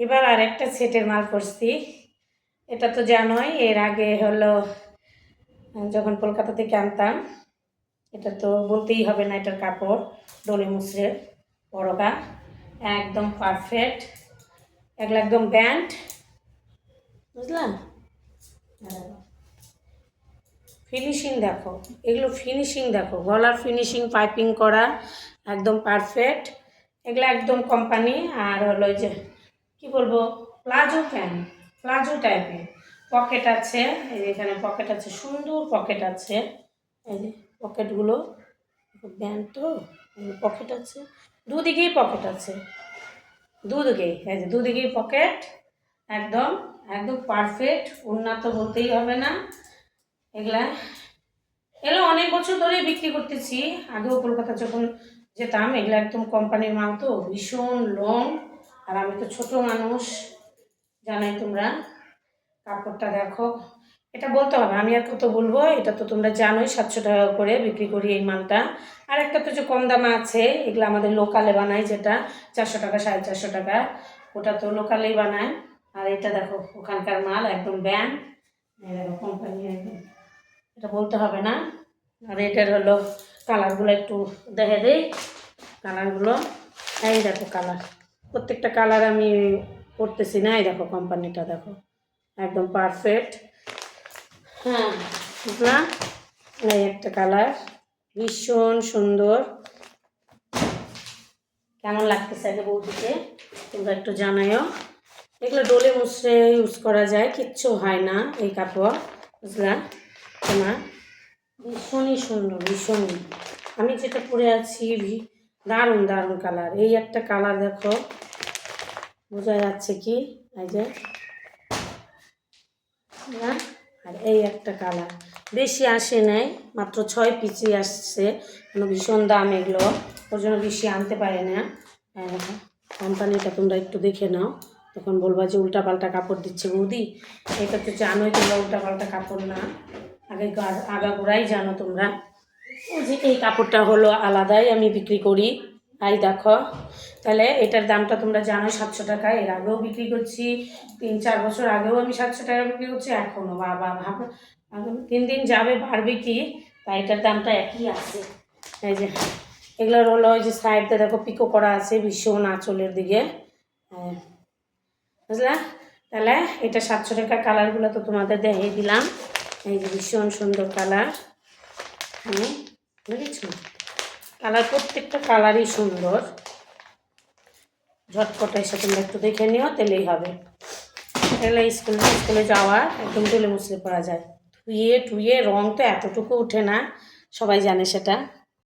এবার আরেকটা সেটের মাল করছি। এটা তো জানোই, এর আগে হলো যখন কলকাতা থেকে আনতাম, এটা তো বলতেই হবে না, এটার কাপড় ডলে মুসরে বড়কা একদম পারফেক্ট, এগুলো একদম ব্যান্ড, বুঝলাম। ফিনিশিং দেখো, এগুলো ফিনিশিং দেখো, গলার ফিনিশিং পাইপিং করা একদম পারফেক্ট, এগুলো একদম কোম্পানি। আর হলো যে কি বলবো, প্লাজো প্যান্ট, প্লাজো টাইপের, পকেট আছে, এই যে এখানে পকেট আছে, সুন্দর পকেট আছে, এই যে পকেটগুলো ব্যান্ড তো, পকেট আছে, দুদিকেই পকেট আছে, দুদিকেই, এই যে দুদিকেই পকেট, একদম একদম পারফেক্ট, উন্নত বলতেই হবে না। এগুলা এগুলো অনেক বছর ধরেই বিক্রি করতেছি, আগেও কলকাতা যখন যেতাম, এগুলো একদম কোম্পানির মাল তো, ভীষণ লং, আর আমি তো ছোট মানুষ, জানাই তোমরা। কাপড়টা দেখো, এটা বলতে হবে, আমি আর কত বলবো, এটা তো তোমরা জানোই 700 টাকা করে বিক্রি করি এই মালটা। আর একটা তো যে কম দামে আছে, এগুলো আমাদের লোকালে বানাই, যেটা 400 টাকা 450 টাকা, ওটা তো লোকালেই বানায়। আর এটা দেখো ওখানকার মাল, একদম ব্যান্ড, দেখো কোম্পানি, একদম, এটা বলতে হবে না। আর এটার হলো কালারগুলো একটু দেখে দেই, কালারগুলো এই দেখো, কালার প্রত্যেকটা কালার আমি করতেছি না, এই দেখো কোম্পানিটা দেখো একদম পারফেক্ট। হ্যাঁ বুঝলাম, এই একটা কালার ভীষণ সুন্দর, কেমন লাগতেছে আগে বৌদিকে তোমরা একটু জানাইও। এগুলো ডোলে মুছড়ে ইউজ করা যায়, কিচ্ছু হয় না এই কাপড়, বুঝলা তোমার, ভীষণই সুন্দর, ভীষণই। আমি যেটা পরে আছি দারুণ দারুণ কালার, এই একটা কালার দেখো, বোঝা যাচ্ছে কি, এই যে না, আর এই একটা কালার, বেশি আসে নাই, মাত্র 6 পিসই আসছে, ভীষণ দাম এগুলো, ওর জন্য বেশি আনতে পারে না। কোম্পানিটা তোমরা একটু দেখে নাও, তখন বলবা যে উল্টাপাল্টা কাপড় দিচ্ছে বৌদি, এটা তো জানোই তোমরা, উল্টাপাল্টা কাপড় না, আগে আগাগোড়াই জানো তোমরা যে এই কাপড়টা হলো আলাদাই আমি বিক্রি করি। তাই দেখো, তাহলে এটার দামটা তোমরা জানো 700 টাকা, এর আগেও বিক্রি করছি, 3-4 বছর আগেও আমি 700 টাকা বিক্রি করছি, এখনও বাবা ভাব, দিন দিন যাবে বাড়বে কি, তাই এটার দামটা একই আছে। এই যে এগুলোর হলো ওই যে সাইডটা দেখো পিকো করা আছে, ভীষণ আঁচলের দিকে, বুঝলা। তাহলে এটা 700 টাকা, কালারগুলো তো তোমাদের দেখিয়ে দিলাম, এই যে ভীষণ সুন্দর কালার, বুঝেছ, কালার প্রত্যেকটা কালারই সুন্দর, ঝটপট এসে তোমরা একটু দেখে নিও, তাহলেই হবে। এগুলো স্কুলে যাওয়ার একদম ডলে মুছড়ে পরা যায়, ধুয়ে টুয়ে, রং তো এতটুকু ওঠে না, সবাই জানে সেটা।